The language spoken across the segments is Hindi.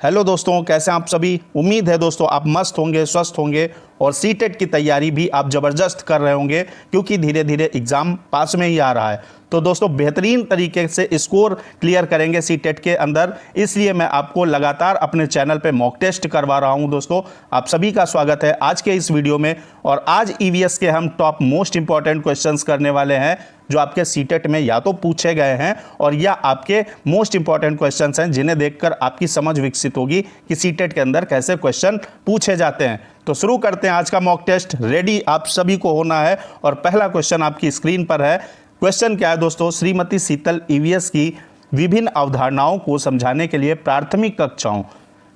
हेलो दोस्तों, कैसे हैं आप सभी। उम्मीद है दोस्तों आप मस्त होंगे, स्वस्थ होंगे और सीटेट की तैयारी भी आप ज़बरदस्त कर रहे होंगे, क्योंकि धीरे धीरे एग्ज़ाम पास में ही आ रहा है। तो दोस्तों बेहतरीन तरीके से स्कोर क्लियर करेंगे सीटेट के अंदर, इसलिए मैं आपको लगातार अपने चैनल पे मॉक टेस्ट करवा रहा हूं। दोस्तों आप सभी का स्वागत है आज के इस वीडियो में। और आज ईवीएस के हम टॉप मोस्ट इंपॉर्टेंट क्वेश्चंस करने वाले हैं, जो आपके सीटेट में या तो पूछे गए हैं और या आपके मोस्ट इंपॉर्टेंट क्वेश्चंस हैं, जिन्हें देखकर आपकी समझ विकसित होगी कि सीटेट के अंदर कैसे क्वेश्चन पूछे जाते हैं। तो शुरू करते हैं आज का मॉक टेस्ट। रेडी आप सभी को होना है और पहला क्वेश्चन आपकी स्क्रीन पर है। क्वेश्चन क्या है दोस्तों, श्रीमती शीतल ईवीएस की विभिन्न अवधारणाओं को समझाने के लिए प्राथमिक कक्षाओं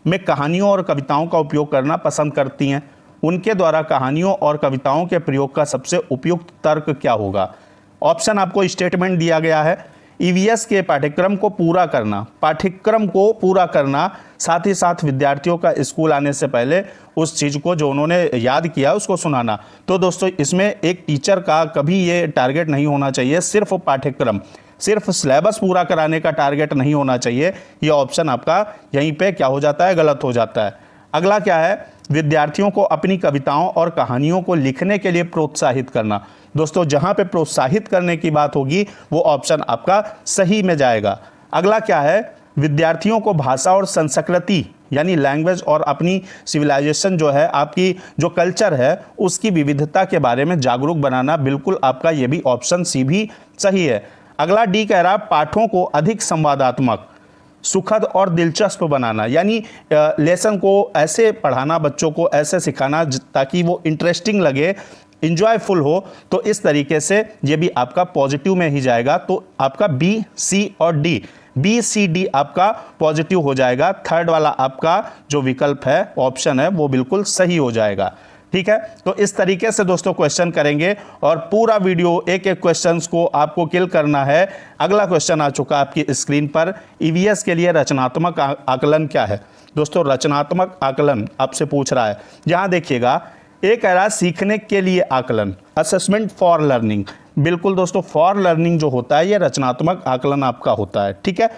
में कहानियों और कविताओं का उपयोग करना पसंद करती हैं। उनके द्वारा कहानियों और कविताओं के प्रयोग का सबसे उपयुक्त तर्क क्या होगा। ऑप्शन आपको स्टेटमेंट दिया गया है। ईवीएस के पाठ्यक्रम को पूरा करना, साथ ही साथ विद्यार्थियों का स्कूल आने से पहले उस चीज़ को जो उन्होंने याद किया उसको सुनाना। तो दोस्तों इसमें एक टीचर का कभी ये टारगेट नहीं होना चाहिए, सिर्फ पाठ्यक्रम, सिर्फ सिलेबस पूरा कराने का टारगेट नहीं होना चाहिए। ये ऑप्शन आपका यहीं पे क्या हो जाता है, गलत हो जाता है। अगला क्या है, विद्यार्थियों को अपनी कविताओं और कहानियों को लिखने के लिए प्रोत्साहित करना। दोस्तों जहां पे प्रोत्साहित करने की बात होगी वो ऑप्शन आपका सही में जाएगा। अगला क्या है, विद्यार्थियों को भाषा और संस्कृति यानी लैंग्वेज और अपनी सिविलाइजेशन जो है, आपकी जो कल्चर है उसकी विविधता के बारे में जागरूक बनाना। बिल्कुल आपका ये भी ऑप्शन सी भी सही है। अगला डी कह रहा है पाठों को अधिक संवादात्मक, सुखद और दिलचस्प बनाना, यानी लेसन को ऐसे पढ़ाना, बच्चों को ऐसे सिखाना ताकि वो इंटरेस्टिंग लगे, इंजॉयफुल हो। तो इस तरीके से ये भी आपका पॉजिटिव में ही जाएगा। तो आपका बी, सी और डी, बी सी डी आपका पॉजिटिव हो जाएगा। थर्ड वाला आपका जो विकल्प है, ऑप्शन है, वो बिल्कुल सही हो जाएगा। ठीक है, तो इस तरीके से दोस्तों क्वेश्चन करेंगे और पूरा वीडियो एक एक क्वेश्चंस को आपको किल करना है। अगला क्वेश्चन आ चुका आपकी स्क्रीन पर, ईवीएस के लिए रचनात्मक आकलन क्या है। दोस्तों रचनात्मक आकलन आपसे पूछ रहा है। यहाँ देखिएगा, एक कह रहा है सीखने के लिए आकलन, असेसमेंट फॉर लर्निंग। बिल्कुल दोस्तों, फॉर लर्निंग जो होता है ये रचनात्मक आकलन आपका होता है। ठीक है,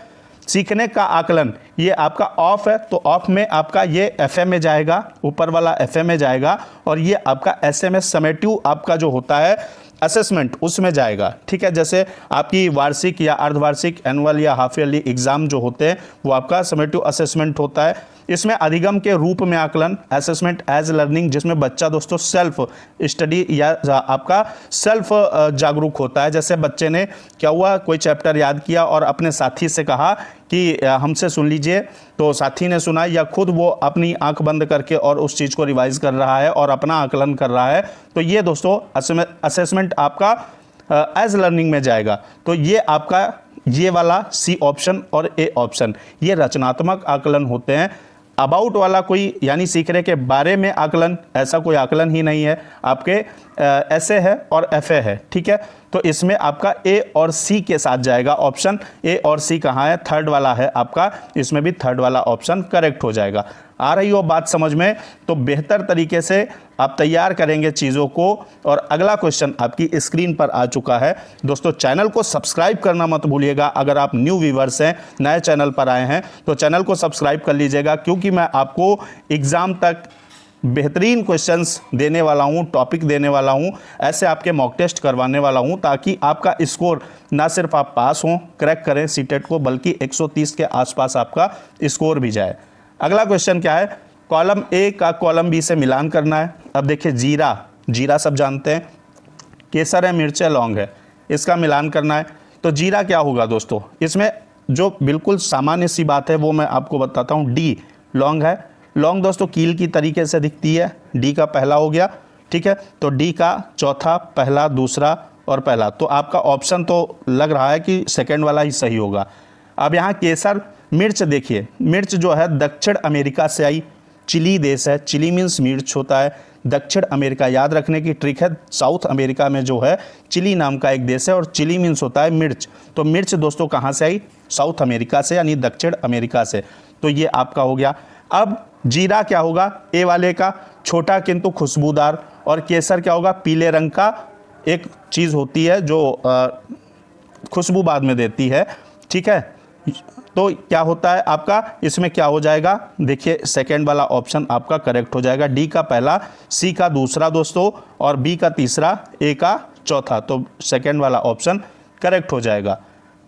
सीखने का आकलन ये आपका ऑफ है, तो ऑफ में आपका ये एफए में जाएगा, ऊपर वाला एफए में जाएगा, और ये आपका एसएमएस समेटिव आपका जो होता है असेसमेंट उसमें जाएगा। ठीक है, जैसे आपकी वार्षिक या अर्धवार्षिक, एनुअल या हाफ ईयरली एग्जाम जो होते हैं वो आपका समेटिव असेसमेंट होता है। इसमें अधिगम के रूप में आकलन, असेसमेंट एज लर्निंग, जिसमें बच्चा दोस्तों सेल्फ स्टडी या आपका सेल्फ जागरूक होता है। जैसे बच्चे ने क्या हुआ, कोई चैप्टर याद किया और अपने साथी से कहा कि हमसे सुन लीजिए, तो साथी ने सुना, या खुद वो अपनी आंख बंद करके और उस चीज़ को रिवाइज कर रहा है और अपना आकलन कर रहा है। तो ये दोस्तों असेसमेंट आपका एज लर्निंग में जाएगा। तो ये आपका ये वाला सी ऑप्शन और ए ऑप्शन ये रचनात्मक आकलन होते हैं। अबाउट वाला कोई यानी सीखने के बारे में आकलन, ऐसा कोई आकलन ही नहीं है। आपके ऐसे है और एफए है। ठीक है, तो इसमें आपका ए और सी के साथ जाएगा ऑप्शन। ए और सी कहाँ है, थर्ड वाला है आपका, इसमें भी थर्ड वाला ऑप्शन करेक्ट हो जाएगा। आ रही हो बात समझ में, तो बेहतर तरीके से आप तैयार करेंगे चीज़ों को। और अगला क्वेश्चन आपकी स्क्रीन पर आ चुका है। दोस्तों चैनल को सब्सक्राइब करना मत भूलिएगा। अगर आप न्यू व्यूवर्स हैं, नए चैनल पर आए हैं, तो चैनल को सब्सक्राइब कर लीजिएगा, क्योंकि मैं आपको एग्ज़ाम तक बेहतरीन क्वेश्चंस देने वाला हूं, टॉपिक देने वाला हूं, ऐसे आपके मॉक टेस्ट करवाने वाला हूं, ताकि आपका स्कोर ना सिर्फ आप पास हों, क्रैक करें सीटेट को, बल्कि 130 के आसपास आपका स्कोर भी जाए। अगला क्वेश्चन क्या है, कॉलम ए का कॉलम बी से मिलान करना है। अब देखिए, जीरा सब जानते हैं, केसर है, मिर्च है, लौंग है, इसका मिलान करना है। तो जीरा क्या होगा दोस्तों, इसमें जो बिल्कुल सामान्य सी बात है वो मैं आपको बताता हूँ। डी लौंग है। लौंग दोस्तों कील की तरीके से दिखती है। डी का पहला हो गया। ठीक है, तो डी का चौथा, पहला, दूसरा और पहला, तो आपका ऑप्शन तो लग रहा है कि सेकंड वाला ही सही होगा। अब यहाँ केसर, मिर्च देखिए, मिर्च जो है दक्षिण अमेरिका से आई, चिली देश है, चिली मीन्स मिर्च होता है। दक्षिण अमेरिका याद रखने की ट्रिक है, साउथ अमेरिका में जो है चिली नाम का एक देश है और चिली मीन्स होता है मिर्च। तो मिर्च दोस्तों कहाँ से आई, साउथ अमेरिका से, यानी दक्षिण अमेरिका से। तो ये आपका हो गया। अब जीरा क्या होगा, ए वाले का छोटा किंतु खुशबूदार, और केसर क्या होगा, पीले रंग का एक चीज़ होती है जो खुशबू बाद में देती है। ठीक है, तो क्या होता है आपका, इसमें क्या हो जाएगा, देखिए सेकंड वाला ऑप्शन आपका करेक्ट हो जाएगा। डी का पहला, सी का दूसरा दोस्तों, और बी का तीसरा, ए का चौथा, तो सेकंड वाला ऑप्शन करेक्ट हो जाएगा।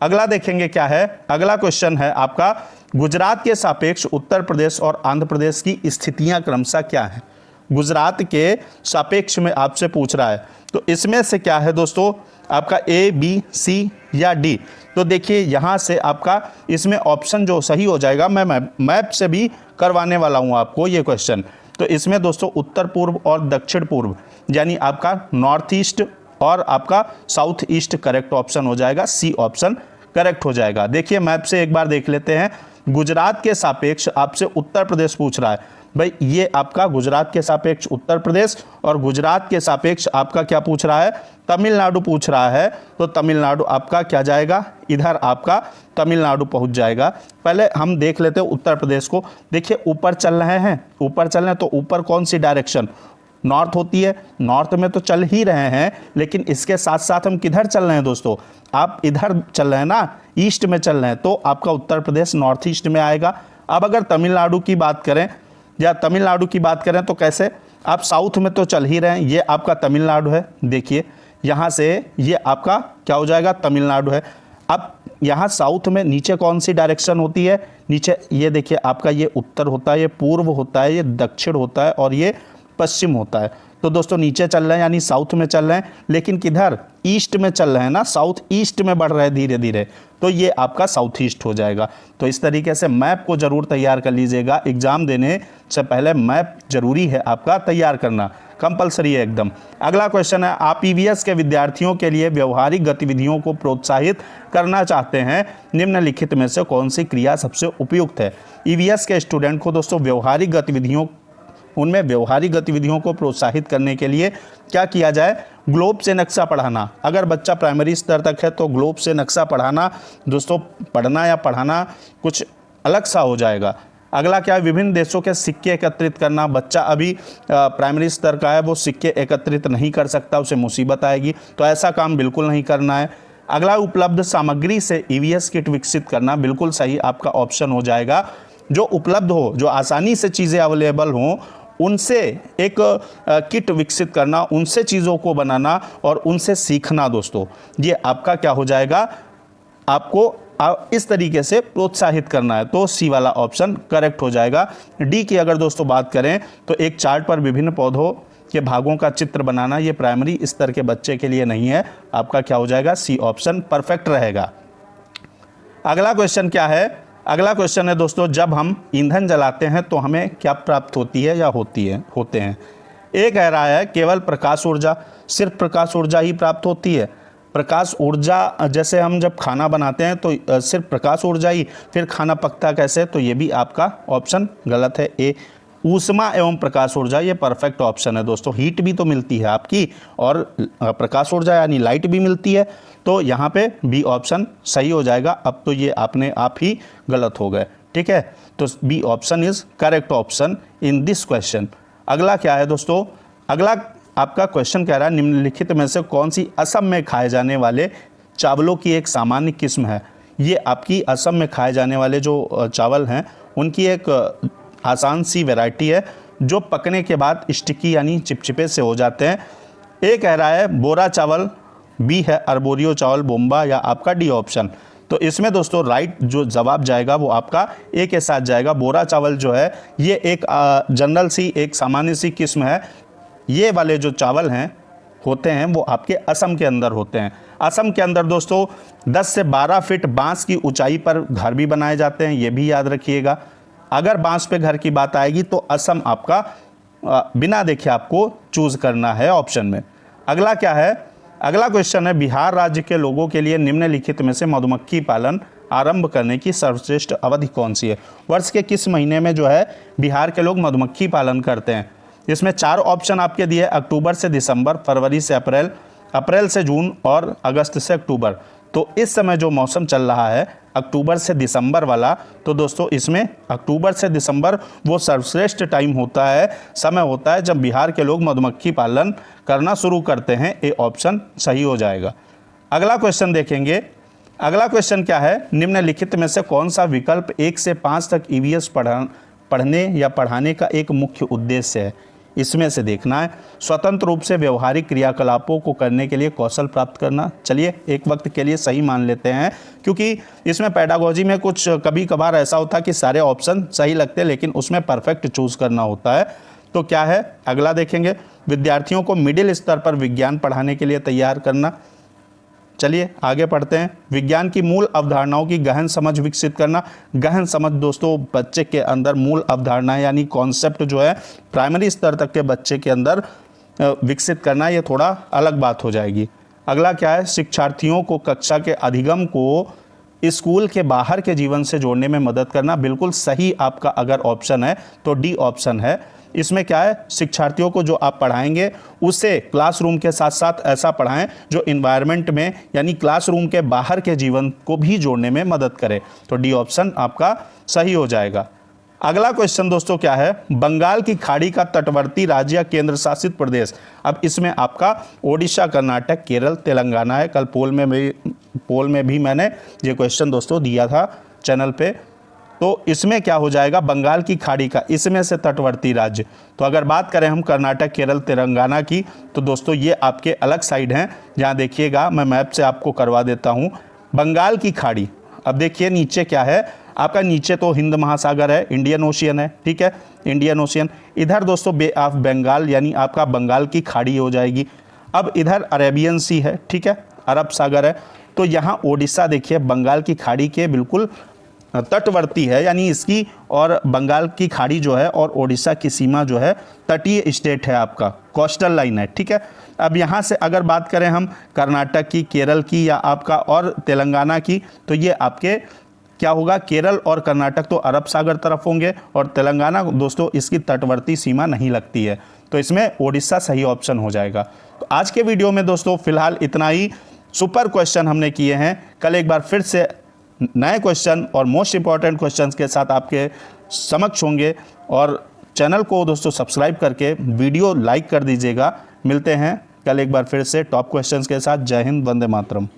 अगला देखेंगे क्या है, अगला क्वेश्चन है आपका, गुजरात के सापेक्ष उत्तर प्रदेश और आंध्र प्रदेश की स्थितियां क्रमशः क्या हैं। गुजरात के सापेक्ष में आपसे पूछ रहा है, तो इसमें से क्या है दोस्तों आपका, ए, बी, सी या डी। तो देखिए यहाँ से आपका इसमें ऑप्शन जो सही हो जाएगा, मैं मैप से भी करवाने वाला हूँ आपको ये क्वेश्चन। तो इसमें दोस्तों उत्तर पूर्व और दक्षिण पूर्व, यानी आपका नॉर्थ ईस्ट और आपका साउथ ईस्ट करेक्ट ऑप्शन हो जाएगा, सी ऑप्शन करेक्ट हो जाएगा। देखिए मैप से एक बार देख लेते हैं। गुजरात के सापेक्ष आपसे उत्तर प्रदेश पूछ रहा है, भाई ये आपका गुजरात के सापेक्ष उत्तर प्रदेश और गुजरात के सापेक्ष आपका क्या पूछ रहा है, तमिलनाडु पूछ रहा है। तो तमिलनाडु आपका क्या जाएगा, इधर आपका तमिलनाडु पहुंच जाएगा। पहले हम देख लेते हैं उत्तर प्रदेश को। देखिए ऊपर चल रहे हैं, ऊपर चल रहे हैं, तो ऊपर कौन सी डायरेक्शन, नॉर्थ होती है, नॉर्थ में तो चल ही रहे हैं, लेकिन इसके साथ साथ हम किधर चल रहे हैं दोस्तों, आप इधर चल रहे हैं ना, ईस्ट में चल रहे हैं, तो आपका उत्तर प्रदेश नॉर्थ ईस्ट में आएगा। अब अगर तमिलनाडु की बात करें या तमिलनाडु की बात करें तो कैसे, आप साउथ में तो चल ही रहे हैं, ये आपका तमिलनाडु है, देखिए यहाँ से ये आपका क्या हो जाएगा, तमिलनाडु है। अब यहाँ साउथ में नीचे कौन सी डायरेक्शन होती है, नीचे ये देखिए आपका ये उत्तर होता है, ये पूर्व होता है, ये दक्षिण होता है और ये पश्चिम होता है। तो दोस्तों नीचे चल रहे हैं यानी साउथ में चल रहे हैं, लेकिन किधर, ईस्ट में चल रहे हैं ना, साउथ ईस्ट में बढ़ रहे हैं धीरे धीरे, तो ये आपका साउथ ईस्ट हो जाएगा। तो इस तरीके से मैप को जरूर तैयार कर लीजिएगा, एग्जाम देने से पहले मैप जरूरी है आपका तैयार करना, कंपलसरी है एकदम। अगला क्वेश्चन है, आप ईवीएस के विद्यार्थियों के लिए व्यवहारिक गतिविधियों को प्रोत्साहित करना चाहते हैं, निम्नलिखित में से कौन सी क्रिया सबसे उपयुक्त है। ईवीएस के स्टूडेंट को दोस्तों व्यवहारिक गतिविधियों, उनमें व्यवहारिक गतिविधियों को प्रोत्साहित करने के लिए क्या किया जाए, ग्लोब से नक्शा पढ़ाना। अगर बच्चा प्राइमरी स्तर तक है तो ग्लोब से नक्शा पढ़ाना दोस्तों, पढ़ना या पढ़ाना कुछ अलग सा हो जाएगा। अगला क्या है, विभिन्न देशों के सिक्के एकत्रित करना। बच्चा अभी प्राइमरी स्तर का है, वो सिक्के एकत्रित नहीं कर सकता, उसे मुसीबत आएगी, तो ऐसा काम बिल्कुल नहीं करना है। अगला, उपलब्ध सामग्री से ईवीएस किट विकसित करना, बिल्कुल सही आपका ऑप्शन हो जाएगा। जो उपलब्ध हो, जो आसानी से चीज़ें अवेलेबल हों, उनसे एक किट विकसित करना, उनसे चीज़ों को बनाना और उनसे सीखना दोस्तों, ये आपका क्या हो जाएगा, आपको इस तरीके से प्रोत्साहित करना है। तो सी वाला ऑप्शन करेक्ट हो जाएगा। डी की अगर दोस्तों बात करें तो एक चार्ट पर विभिन्न पौधों के भागों का चित्र बनाना, ये प्राइमरी स्तर के बच्चे के लिए नहीं है, आपका क्या हो जाएगा, सी ऑप्शन परफेक्ट रहेगा। अगला क्वेश्चन क्या है, अगला क्वेश्चन है दोस्तों, जब हम ईंधन जलाते हैं तो हमें क्या प्राप्त होती है या होते हैं। एक कह रहा है केवल प्रकाश ऊर्जा, सिर्फ प्रकाश ऊर्जा ही प्राप्त होती है। प्रकाश ऊर्जा, जैसे हम जब खाना बनाते हैं तो सिर्फ प्रकाश ऊर्जा ही, फिर खाना पकता कैसे, तो ये भी आपका ऑप्शन गलत है। ए, ऊष्मा एवं प्रकाश ऊर्जा, ये परफेक्ट ऑप्शन है दोस्तों। हीट भी तो मिलती है आपकी और प्रकाश ऊर्जा यानी लाइट भी मिलती है, तो यहाँ पे बी ऑप्शन सही हो जाएगा। अब तो ये आपने आप ही गलत हो गए, ठीक है, तो B option is correct option in this question. अगला क्या है दोस्तों, अगला आपका क्वेश्चन कह रहा है, निम्नलिखित में से कौन सी असम में खाए जाने वाले चावलों की एक सामान्य किस्म है। ये आपकी असम में खाए जाने वाले जो चावल हैं उनकी एक आसान सी वैरायटी है, जो पकने के बाद स्टिकी यानी चिपचिपे से हो जाते हैं। ए कह रहा है बोरा चावल, बी है अरबोरियो चावल बोम्बा, या आपका डी ऑप्शन। तो इसमें दोस्तों राइट जो जवाब जाएगा वो आपका ए के साथ जाएगा। बोरा चावल जो है ये एक जनरल सी, एक सामान्य सी किस्म है। ये वाले जो चावल हैं होते हैं वो आपके असम के अंदर होते हैं। असम के अंदर दोस्तों 10 से 12 फीट बांस की ऊंचाई पर घर भी बनाए जाते हैं, ये भी याद रखिएगा। अगर बांस पे घर की बात आएगी तो असम आपका बिना देखे आपको चूज करना है ऑप्शन में। अगला क्या है, अगला क्वेश्चन है, बिहार राज्य के लोगों के लिए निम्नलिखित में से मधुमक्खी पालन आरंभ करने की सर्वश्रेष्ठ अवधि कौन सी है। वर्ष के किस महीने में जो है बिहार के लोग मधुमक्खी पालन करते हैं। इसमें 4 ऑप्शन आपके दिए, अक्टूबर से दिसंबर, फरवरी से अप्रैल, अप्रैल से जून और अगस्त से अक्टूबर। तो इस समय जो मौसम चल रहा है अक्टूबर से दिसंबर वाला, तो दोस्तों इसमें अक्टूबर से दिसंबर वो सर्वश्रेष्ठ टाइम होता है, समय होता है जब बिहार के लोग मधुमक्खी पालन करना शुरू करते हैं। ए ऑप्शन सही हो जाएगा। अगला क्वेश्चन देखेंगे, अगला क्वेश्चन क्या है, निम्नलिखित में से कौन सा विकल्प 1 से 5 तक ईवीएस पढ़ने या पढ़ाने का एक मुख्य उद्देश्य है। इसमें से देखना है, स्वतंत्र रूप से व्यवहारिक क्रियाकलापों को करने के लिए कौशल प्राप्त करना। चलिए एक वक्त के लिए सही मान लेते हैं, क्योंकि इसमें पेडागोजी में कुछ कभी कभार ऐसा होता है कि सारे ऑप्शन सही लगते हैं लेकिन उसमें परफेक्ट चूज़ करना होता है। तो क्या है, अगला देखेंगे, विद्यार्थियों को मिडिल स्तर पर विज्ञान पढ़ाने के लिए तैयार करना। चलिए आगे पढ़ते हैं, विज्ञान की मूल अवधारणाओं की गहन समझ विकसित करना। गहन समझ दोस्तों बच्चे के अंदर मूल अवधारणा यानी कॉन्सेप्ट जो है प्राइमरी स्तर तक के बच्चे के अंदर विकसित करना, ये थोड़ा अलग बात हो जाएगी। अगला क्या है, शिक्षार्थियों को कक्षा के अधिगम को स्कूल के बाहर के जीवन से जोड़ने में मदद करना। बिल्कुल सही आपका अगर ऑप्शन है तो डी ऑप्शन है। इसमें क्या है, शिक्षार्थियों को जो आप पढ़ाएंगे उसे क्लासरूम के साथ साथ ऐसा पढ़ाएं जो इन्वायरमेंट में यानी क्लासरूम के बाहर के जीवन को भी जोड़ने में मदद करे। तो डी ऑप्शन आपका सही हो जाएगा। अगला क्वेश्चन दोस्तों क्या है, बंगाल की खाड़ी का तटवर्ती राज्य या केंद्र शासित प्रदेश। अब इसमें आपका ओडिशा, कर्नाटक, केरल, तेलंगाना है। कल पोल में भी मैंने ये क्वेश्चन दोस्तों दिया था चैनल पे। तो इसमें क्या हो जाएगा, बंगाल की खाड़ी का इसमें से तटवर्ती राज्य। तो अगर बात करें हम कर्नाटक, केरल, तेलंगाना की, तो दोस्तों ये आपके अलग साइड हैं। जहाँ देखिएगा मैं मैप से आपको करवा देता हूँ, बंगाल की खाड़ी। अब देखिए नीचे क्या है आपका, नीचे तो हिंद महासागर है, इंडियन ओशियन है, ठीक है, इंडियन ओशियन। इधर दोस्तों बे ऑफ बंगाल यानी आपका बंगाल की खाड़ी हो जाएगी। अब इधर अरेबियन सी है, ठीक है, अरब सागर है। तो यहाँ ओडिशा देखिए बंगाल की खाड़ी के बिल्कुल तटवर्ती है, यानी इसकी और बंगाल की खाड़ी जो है और ओडिशा की सीमा जो है तटीय स्टेट है, आपका कोस्टल लाइन है, ठीक है। अब यहाँ से अगर बात करें हम कर्नाटक की, केरल की या आपका और तेलंगाना की, तो ये आपके क्या होगा, केरल और कर्नाटक तो अरब सागर तरफ होंगे और तेलंगाना दोस्तों इसकी तटवर्ती सीमा नहीं लगती है। तो इसमें ओडिशा सही ऑप्शन हो जाएगा। तो आज के वीडियो में दोस्तों फिलहाल इतना ही। सुपर क्वेश्चन हमने किए हैं, कल एक बार फिर से नए क्वेश्चन और मोस्ट इंपॉर्टेंट क्वेश्चंस के साथ आपके समक्ष होंगे। और चैनल को दोस्तों सब्सक्राइब करके वीडियो लाइक कर दीजिएगा। मिलते हैं कल एक बार फिर से टॉप क्वेश्चंस के साथ। जय हिंद, वंदे मातरम।